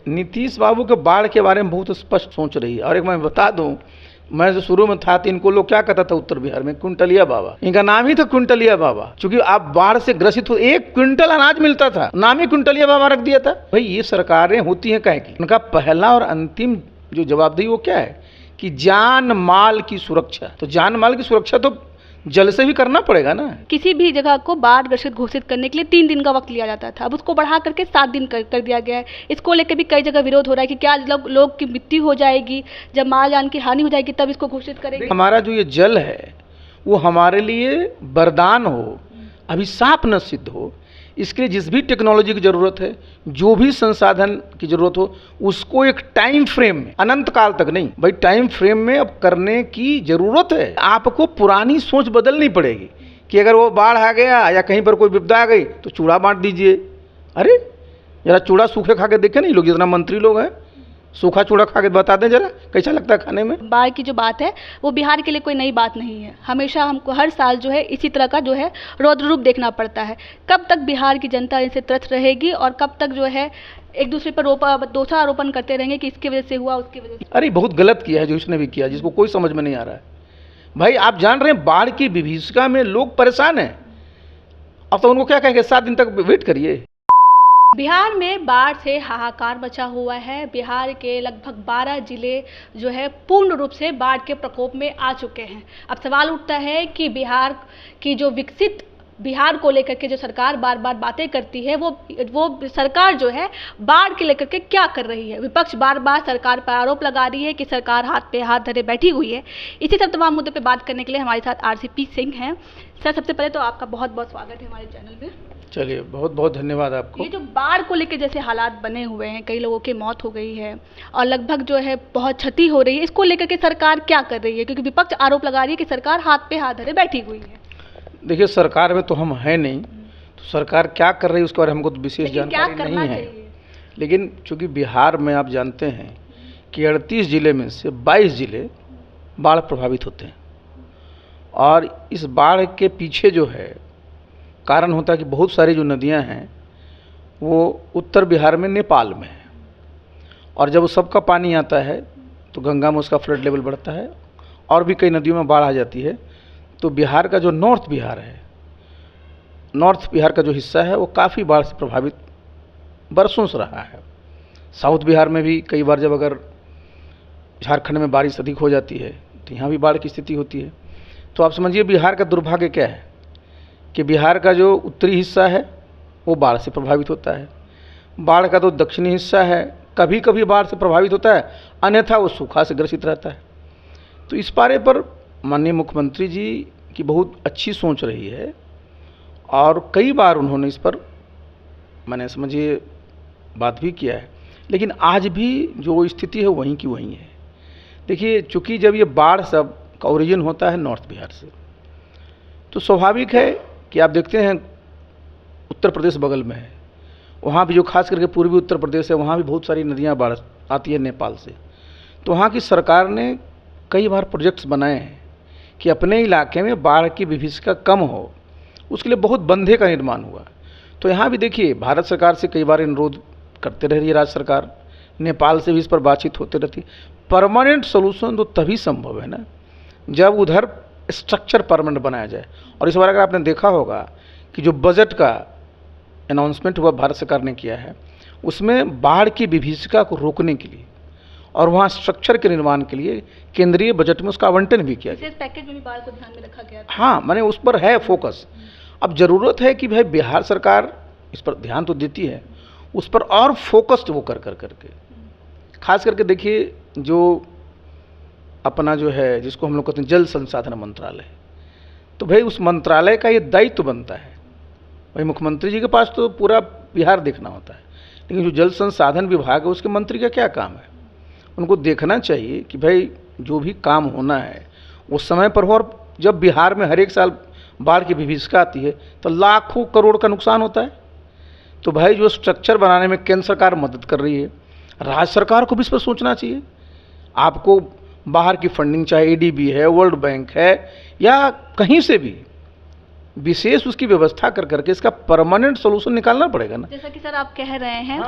नीतीश बाबू के बाढ़ के बारे में बहुत स्पष्ट सोच रही है। और एक मैं बता दूं, मैं जो शुरू में था तो इनको लोग क्या कहता था उत्तर बिहार में, क्विंटलिया बाबा। इनका नाम ही था क्विंटलिया बाबा, क्योंकि आप बाढ़ से ग्रसित हो, 1 क्विंटल अनाज मिलता था, नाम ही क्विंटलिया बाबा रख दिया था। भाई ये सरकारें होती हैं काहे की? उनका पहला और अंतिम जो जवाबदेही वो क्या है कि जान माल की सुरक्षा। तो जान माल की सुरक्षा तो जल से भी करना पड़ेगा ना। किसी भी जगह को बाढ़ ग्रसित घोषित करने के लिए 3 दिन का वक्त लिया जाता था, अब उसको बढ़ा करके 7 दिन कर दिया गया है। इसको लेकर भी कई जगह विरोध हो रहा है कि क्या लोग की मृत्यु हो जाएगी, जब माल जान की हानि हो जाएगी तब इसको घोषित करेंगे। हमारा जो ये जल है वो हमारे लिए वरदान हो, अभिशाप न सिद्ध हो। इसके लिए जिस भी टेक्नोलॉजी की ज़रूरत है, जो भी संसाधन की ज़रूरत हो, उसको एक टाइम फ्रेम में, अनंत काल तक नहीं भाई, टाइम फ्रेम में अब करने की ज़रूरत है। आपको पुरानी सोच बदलनी पड़ेगी कि अगर वो बाढ़ आ गया या कहीं पर कोई विपदा आ गई तो चूड़ा बांट दीजिए। अरे जरा चूड़ा सूखे खा के देखें नहीं लोग, जितना मंत्री लोग हैं सूखा चूड़ा खा के बता दें जरा कैसा लगता है खाने में। बाढ़ की जो बात है वो बिहार के लिए कोई नई बात नहीं है। हमेशा हमको हर साल जो है इसी तरह का जो है रौद्र रूप देखना पड़ता है। कब तक बिहार की जनता इनसे त्रस्त रहेगी और कब तक जो है एक दूसरे पर दोषारोपण करते रहेंगे कि इसकी वजह से हुआ, उसकी वजह से। अरे बहुत गलत किया है जो इसने भी किया, जिसको कोई समझ में नहीं आ रहा है। भाई आप जान रहे हैं बाढ़ की विभीषिका में लोग परेशान हैं, अब तो उनको क्या कहेंगे 7 दिन तक वेट करिए। बिहार में बाढ़ से हाहाकार मचा हुआ है। बिहार के लगभग 12 जिले जो है पूर्ण रूप से बाढ़ के प्रकोप में आ चुके हैं। अब सवाल उठता है कि बिहार की जो विकसित बिहार को लेकर के जो सरकार बार बार बातें करती है, वो सरकार जो है बाढ़ के लेकर के क्या कर रही है। विपक्ष बार बार सरकार पर आरोप लगा रही है कि सरकार हाथ पे हाथ धरे बैठी हुई है। इसी सब तमाम मुद्दों पे बात करने के लिए हमारे साथ आरसीपी सिंह हैं। सर, सबसे पहले तो आपका बहुत बहुत स्वागत है हमारे चैनल में। चलिए, बहुत बहुत धन्यवाद आपको। ये जो बाढ़ को लेकर जैसे हालात बने हुए हैं, कई लोगों की मौत हो गई है और लगभग जो है बहुत क्षति हो रही है, इसको लेकर के सरकार क्या कर रही है? क्योंकि विपक्ष आरोप लगा रही है कि सरकार हाथ पे हाथ धरे बैठी हुई है। देखिए, सरकार में तो हम हैं नहीं, तो सरकार क्या कर रही है उसके बारे में हमको तो विशेष जानकारी नहीं है। लेकिन चूँकि बिहार में आप जानते हैं कि 38 जिले में से 22 जिले बाढ़ प्रभावित होते हैं, और इस बाढ़ के पीछे जो है कारण होता है कि बहुत सारी जो नदियां हैं वो उत्तर बिहार में नेपाल में है, और जब सबका पानी आता है तो गंगा में उसका फ्लड लेवल बढ़ता है और भी कई नदियों में बाढ़ आ जाती है। तो बिहार का जो नॉर्थ बिहार है, नॉर्थ बिहार का जो हिस्सा है वो काफ़ी बाढ़ से प्रभावित बरसों से रहा है। साउथ बिहार में भी कई बार जब अगर झारखंड में बारिश अधिक हो जाती है तो यहाँ भी बाढ़ की स्थिति होती है। तो आप समझिए बिहार का दुर्भाग्य क्या है कि बिहार का जो उत्तरी हिस्सा है वो बाढ़ से प्रभावित होता है, बाढ़ का जो दक्षिणी हिस्सा है कभी कभी बाढ़ से प्रभावित होता है, अन्यथा वो सूखा से ग्रसित रहता है। तो इस बारे पर माननीय मुख्यमंत्री जी की बहुत अच्छी सोच रही है और कई बार उन्होंने इस पर मैंने समझिए बात भी किया है, लेकिन आज भी जो स्थिति है वहीं की वहीं है। देखिए, चूँकि जब ये बाढ़ सब का ओरिजिन होता है नॉर्थ बिहार से, तो स्वाभाविक है कि आप देखते हैं उत्तर प्रदेश बगल में है, वहाँ भी जो खास करके पूर्वी उत्तर प्रदेश है वहाँ भी बहुत सारी नदियाँ बाढ़ आती है नेपाल से। तो वहाँ की सरकार ने कई बार प्रोजेक्ट्स बनाए हैं कि अपने इलाके में बाढ़ की विभीषिका कम हो, उसके लिए बहुत बंधे का निर्माण हुआ। तो यहाँ भी देखिए भारत सरकार से कई बार अनुरोध करते रह रही है राज्य सरकार, नेपाल से भी इस पर बातचीत होती रहती। परमानेंट सोल्यूशन तो तभी संभव है ना जब उधर स्ट्रक्चर परमानेंट बनाया जाए। और इस बार अगर आपने देखा होगा कि जो बजट का अनाउंसमेंट हुआ भारत सरकार ने किया है, उसमें बाढ़ की विभीषिका को रोकने के लिए और वहाँ स्ट्रक्चर के निर्माण के लिए केंद्रीय बजट में उसका आवंटन भी किया गया। पैकेज में भी बाढ़ को ध्यान में रखा गया था। हाँ, माने उस पर है फोकस। अब ज़रूरत है कि भाई बिहार सरकार इस पर ध्यान तो देती है, उस पर और फोकस्ड वो कर करके खास करके देखिए जो अपना जो है जिसको हम लोग कहते हैं जल संसाधन मंत्रालय, तो भाई उस मंत्रालय का ये दायित्व बनता है। भाई मुख्यमंत्री जी के पास तो पूरा बिहार देखना होता है, लेकिन जो जल संसाधन विभाग है उसके मंत्री का क्या काम है? उनको देखना चाहिए कि भाई जो भी काम होना है वो समय पर हो। और जब बिहार में हर एक साल बाढ़ की विभीषिका आती है तो लाखों करोड़ का नुकसान होता है। तो भाई जो स्ट्रक्चर बनाने में केंद्र सरकार मदद कर रही है, राज्य सरकार को भी इस पर सोचना चाहिए। आपको बाहर की फंडिंग चाहे एडीबी है, वर्ल्ड बैंक है या कहीं से भी, विशेष उसकी व्यवस्था कर करके इसका परमानेंट सोल्यूशन निकालना पड़ेगा ना। जैसा कि सर आप कह रहे हैं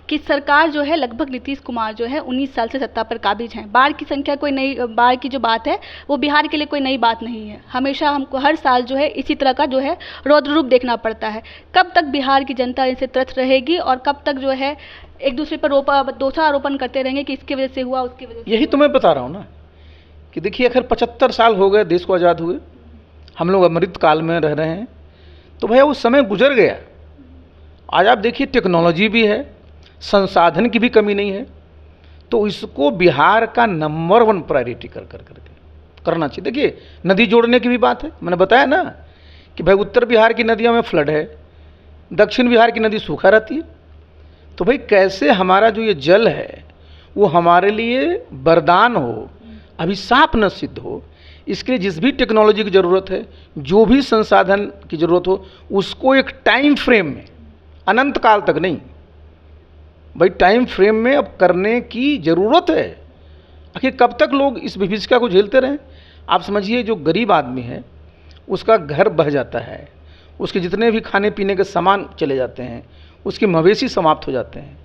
कि सरकार जो है लगभग नीतीश कुमार जो है 19 साल से सत्ता पर काबिज हैं। बाढ़ की संख्या कोई नई, बाढ़ की जो बात है वो बिहार के लिए कोई नई बात नहीं है। हमेशा हमको हर साल जो है इसी तरह का जो है रौद्र रूप देखना पड़ता है। कब तक बिहार की जनता इनसे त्रस्त रहेगी और कब तक जो है एक दूसरे पर दोषारोपण करते रहेंगे कि इसकी वजह से हुआ, उसकी वजह से? यही तो मैं बता रहा हूँ ना कि देखिए, अगर 75 साल हो गए देश को आज़ाद हुए, हम लोग अमृत काल में रह रहे हैं, तो भैया वो समय गुजर गया। आज आप देखिए टेक्नोलॉजी भी है, संसाधन की भी कमी नहीं है, तो इसको बिहार का नंबर 1 प्रायोरिटी करके करना चाहिए। देखिए, नदी जोड़ने की भी बात है, मैंने बताया ना कि भाई उत्तर बिहार की नदियों में फ्लड है, दक्षिण बिहार की नदी सूखा रहती है। तो भाई कैसे हमारा जो ये जल है वो हमारे लिए वरदान हो, अभिशाप न सिद्ध हो, इसके लिए जिस भी टेक्नोलॉजी की ज़रूरत है, जो भी संसाधन की ज़रूरत हो, उसको एक टाइम फ्रेम में, अनंत काल तक नहीं भाई, टाइम फ्रेम में अब करने की ज़रूरत है। आखिर कब तक लोग इस विभीषिका को झेलते रहें? आप समझिए, जो गरीब आदमी है उसका घर बह जाता है, उसके जितने भी खाने पीने के सामान चले जाते हैं, उसके मवेशी समाप्त हो जाते हैं,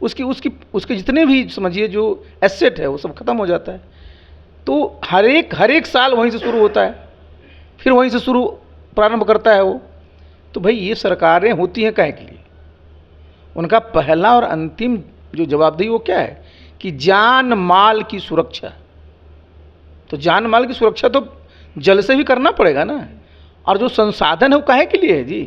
उसके जितने भी समझिए जो एसेट है वो सब खत्म हो जाता है। तो हर एक साल वहीं से शुरू होता है, फिर वहीं से शुरू प्रारंभ करता है वो। तो भाई ये सरकारें होती हैं काहे के लिए? उनका पहला और अंतिम जो जवाबदेही वो क्या है कि जान माल की सुरक्षा। तो जान माल की सुरक्षा तो जल से भी करना पड़ेगा ना, और जो संसाधन है वो काहे के लिए है जी?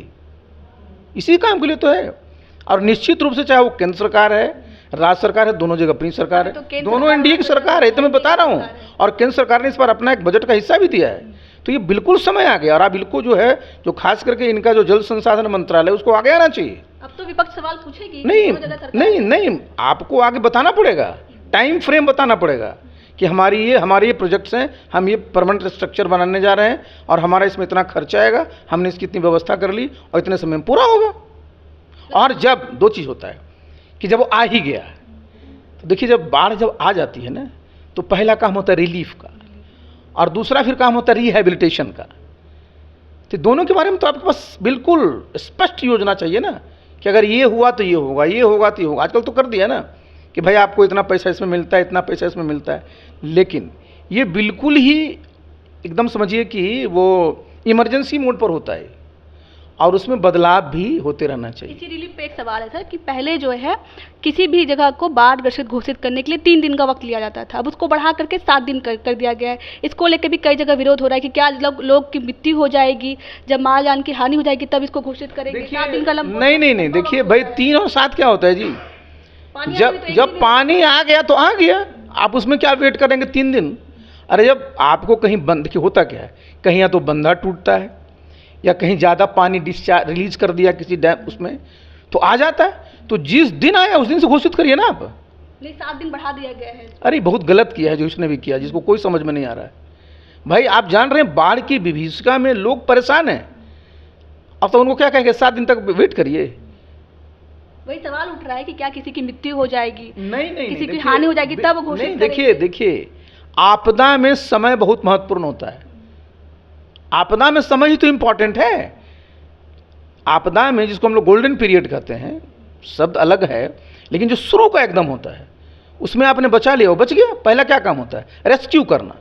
इसी काम के लिए तो है। और निश्चित रूप से चाहे वो केंद्र सरकार है, राज्य सरकार है, दोनों जगह अपनी सरकार है, तो दोनों एनडीए की सरकार है, तो मैं बता रहा हूँ। और केंद्र सरकार ने इस बार अपना एक बजट का हिस्सा भी दिया है। तो ये बिल्कुल समय आ गया, और आप बिल्कुल जो है, जो खास करके इनका जो जल संसाधन मंत्रालय, उसको आगे आना चाहिए। अब तो विपक्ष सवाल पूछेगी। नहीं, आपको आगे बताना पड़ेगा, टाइम फ्रेम बताना पड़ेगा कि हमारे ये प्रोजेक्ट्स हैं, हम ये परमानेंट स्ट्रक्चर बनाने जा रहे हैं, और हमारा इसमें इतना खर्चा आएगा, हमने इसकी इतनी व्यवस्था कर ली, और इतने समय में पूरा होगा। और जब 2 चीज़ होता है कि जब वो आ ही गया, तो देखिए, जब बाढ़ जब आ जाती है ना, तो पहला काम होता है रिलीफ का, और दूसरा फिर काम होता है रिहैबिलिटेशन का। तो दोनों के बारे में तो आपके पास बिल्कुल स्पष्ट योजना चाहिए ना कि अगर ये हुआ तो ये होगा, ये होगा तो ये होगा। आजकल तो कर दिया ना कि भाई आपको इतना पैसा इसमें मिलता है, इतना पैसा इसमें मिलता है, लेकिन ये बिल्कुल ही एकदम समझिए कि वो इमरजेंसी मोड पर होता है, और उसमें बदलाव भी होते रहना चाहिए। इसी रिलीफ पे एक सवाल है सर कि पहले जो है किसी भी जगह को बाढ़ ग्रसित घोषित करने के लिए 3 दिन का वक्त लिया जाता था, अब उसको बढ़ा करके 7 दिन कर दिया गया है। इसको लेकर भी कई जगह विरोध हो रहा है कि क्या लोग की मृत्यु हो जाएगी, जब माल जान की हानि हो जाएगी तब इसको घोषित करेंगे। 7 दिन का नहीं, देखिए भाई 3 और 7 क्या होता है जी? जब पानी आ गया तो आ गया, आप उसमें क्या वेट करेंगे 3 दिन? अरे जब आपको कहीं बंद, देखिए होता क्या है, कहीं या तो बंधा टूटता है, या कहीं ज़्यादा पानी रिलीज कर दिया किसी डैम उसमें, तो आ जाता है। तो जिस दिन आया उस दिन से घोषित करिए ना आप। नहीं, 7 दिन बढ़ा दिया गया है। अरे बहुत गलत किया है जो इसने भी किया, जिसको कोई समझ में नहीं आ रहा है। भाई आप जान रहे हैं बाढ़ की विभीषिका में लोग परेशान हैं, अब तो उनको क्या कहेंगे 7 दिन तक वेट करिए। वही सवाल उठ रहा है कि क्या किसी की मृत्यु हो जाएगी, नहीं, किसी की हानि हो जाएगी तब घोषित करेंगे। देखिए आपदा में समय बहुत महत्वपूर्ण होता है। आपदा में समय ही तो इम्पॉर्टेंट है। आपदा में जिसको हम लोग गोल्डन पीरियड कहते हैं, शब्द अलग है, लेकिन जो शुरू का एकदम होता है उसमें आपने बचा लिया, वो बच गया। पहला क्या काम होता है? रेस्क्यू करना।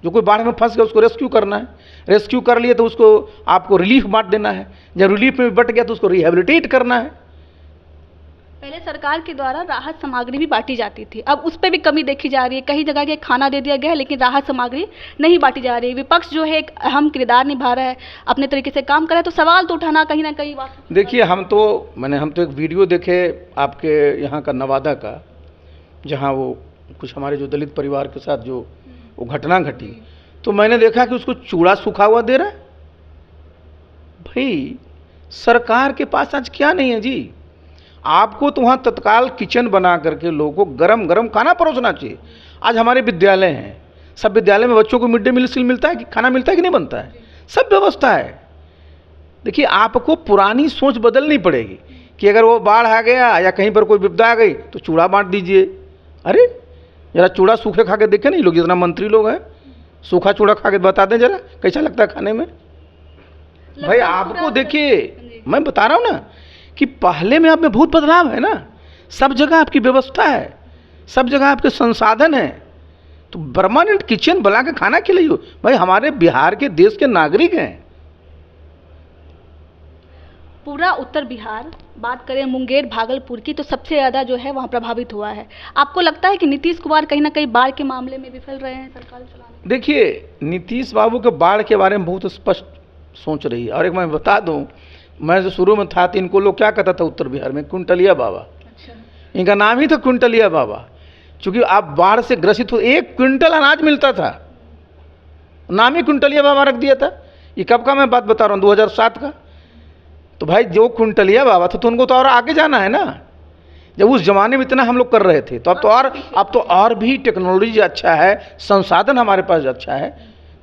जो कोई बाढ़ में फंस गया उसको रेस्क्यू करना है। रेस्क्यू कर लिए तो उसको आपको रिलीफ बांट देना है। जब रिलीफ में बट गया तो उसको रिहेबिलिटेट करना है। पहले सरकार के द्वारा राहत सामग्री भी बांटी जाती थी, अब उस पर भी कमी देखी जा रही है। कई जगह के खाना दे दिया गया है लेकिन राहत सामग्री नहीं बांटी जा रही है। विपक्ष जो है एक अहम किरदार निभा रहा है, अपने तरीके से काम कर रहा है, तो सवाल तो उठाना कहीं ना कहीं देखिए हम तो एक वीडियो देखे आपके यहाँ का नवादा का, जहाँ वो कुछ हमारे जो दलित परिवार के साथ जो वो घटना घटी, तो मैंने देखा कि उसको चूड़ा सूखा हुआ दे रहा है। भाई सरकार के पास आज क्या नहीं है जी? आपको तो वहाँ तत्काल किचन बना करके लोगों को गरम गरम खाना परोसना चाहिए। आज हमारे विद्यालय हैं, सब विद्यालय में बच्चों को मिड डे मील मिलता है कि खाना मिलता है कि नहीं बनता है, सब व्यवस्था है। देखिए आपको पुरानी सोच बदलनी पड़ेगी कि अगर वो बाढ़ आ गया या कहीं पर कोई विपदा आ गई तो चूड़ा बांट दीजिए। अरे जरा चूड़ा सूखे खा के देखें नहीं लोग, जितना मंत्री लोग हैं, सूखा चूड़ा खा के बता दें जरा कैसा लगता है खाने में। भाई आपको देखिए, मैं बता रहा हूँ ना कि पहले में आप में बहुत बदलाव है ना। सब जगह आपकी व्यवस्था है, सब जगह आपके संसाधन है, तो परमानेंट किचन बना के खाना खिलाइए। भाई हमारे बिहार के देश के नागरिक हैं। पूरा उत्तर बिहार, बात करें मुंगेर भागलपुर की, तो सबसे ज़्यादा जो है वहाँ प्रभावित हुआ है। आपको लगता है कि नीतीश कुमार कहीं ना कहीं बाढ़ के मामले में विफल रहे हैं सरकार चलाने में? देखिए, नीतीश बाबू के बाढ़ के बारे में बहुत स्पष्ट सोच रही है। और एक मैं बता दूं, मैं जो शुरू में था तो इनको लोग क्या कहता था उत्तर बिहार में, कुंटलिया बाबा। अच्छा। इनका नाम ही था कुंटलिया बाबा, क्योंकि आप बाढ़ से ग्रसित हो, 1 क्विंटल अनाज मिलता था, नाम ही कुंटलिया बाबा रख दिया था। ये कब का मैं बात बता रहा हूँ, 2007 का। तो भाई जो कुंटलिया बाबा था तो उनको तो और आगे जाना है ना। जब उस जमाने में इतना हम लोग कर रहे थे, तो अब तो और भी टेक्नोलॉजी अच्छा है, संसाधन हमारे पास अच्छा है,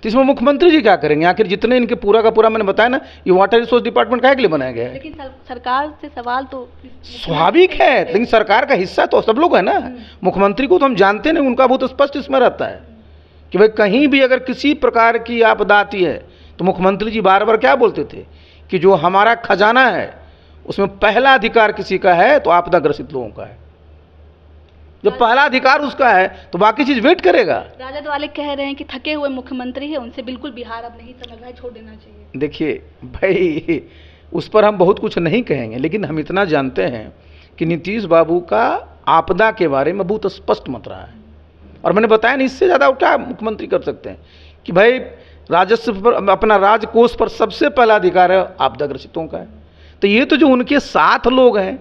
तो इसमें मुख्यमंत्री जी क्या करेंगे? आखिर जितने इनके पूरा का पूरा मैंने बताया ना, ये वाटर रिसोर्स डिपार्टमेंट काहे के लिए बनाया गया है? लेकिन सरकार से सवाल तो स्वाभाविक है, लेकिन सरकार का हिस्सा तो सब लोग है ना। मुख्यमंत्री को तो हम जानते नहीं, उनका बहुत स्पष्ट इसमें रहता है कि भाई कहीं भी अगर किसी प्रकार की आपदा आती है तो मुख्यमंत्री जी बार बार क्या बोलते थे कि जो हमारा खजाना है उसमें पहला अधिकार किसी का है तो आपदा ग्रसित लोगों का है। जब पहला अधिकार उसका है तो बाकी चीज वेट करेगा। राजद वाले कह रहे हैं कि थके हुए मुख्यमंत्री है, उनसे बिल्कुल बिहार अब नहीं समझ रहा है, छोड़ देना चाहिए। देखिए भाई, उस पर हम बहुत कुछ नहीं कहेंगे, लेकिन हम इतना जानते हैं कि नीतीश बाबू का आपदा के बारे में बहुत स्पष्ट मत रहा है। और मैंने बताया नहीं, इससे ज़्यादा क्या मुख्यमंत्री कर सकते हैं कि भाई राजस्व पर, अपना राजकोष पर सबसे पहला अधिकार है आपदा ग्रसितों का है। तो ये तो जो उनके साथ लोग हैं,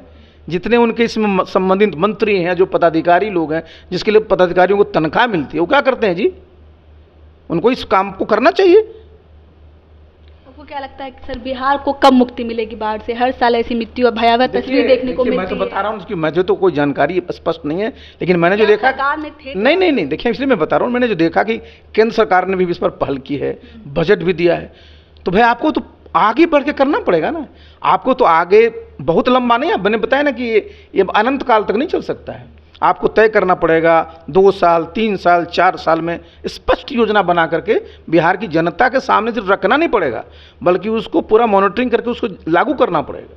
जितने उनके इसमें संबंधित मंत्री हैं, जो पदाधिकारी लोग हैं, जिसके लिए पदाधिकारियों को तनख्वाह मिलती है, वो क्या करते हैं जी? उनको इस काम को करना चाहिए। आपको क्या लगता है कि सर बिहार को कब मुक्ति मिलेगी बाढ़ से? हर साल ऐसी मृत्यु और भयावह तस्वीर देखने को मिलती है। मैं तो बता रहा हूँ कि मुझे तो कोई जानकारी स्पष्ट नहीं है, लेकिन मैंने जो देखा, नहीं देखिए, इसलिए मैं बता रहा हूँ, मैंने जो देखा कि केंद्र सरकार ने भी इस पर पहल की है, बजट भी दिया है, तो भाई आपको तो आगे बढ़ के करना पड़ेगा ना। आपको तो आगे बहुत लंबा नहीं, मैंने बताया ना कि ये अनंत काल तक नहीं चल सकता है। आपको तय करना पड़ेगा 2 साल, 3 साल, 4 साल में स्पष्ट योजना बना करके बिहार की जनता के सामने सिर्फ रखना नहीं पड़ेगा, बल्कि उसको पूरा मॉनिटरिंग करके उसको लागू करना पड़ेगा।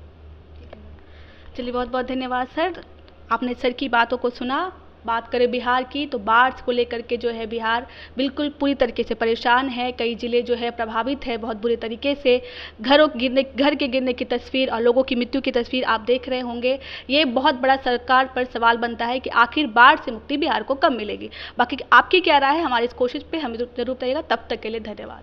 चलिए, बहुत बहुत धन्यवाद सर, आपने सर की बातों को सुना। बात करें बिहार की, तो बाढ़ को लेकर के जो है बिहार बिल्कुल पूरी तरीके से परेशान है। कई जिले जो है प्रभावित है बहुत बुरे तरीके से। घर के गिरने की तस्वीर और लोगों की मृत्यु की तस्वीर आप देख रहे होंगे। ये बहुत बड़ा सरकार पर सवाल बनता है कि आखिर बाढ़ से मुक्ति बिहार को कब मिलेगी। बाकी आपकी क्या राय है हमारी इस कोशिश पे हमें जरूर बताइएगा। तब तक के लिए धन्यवाद।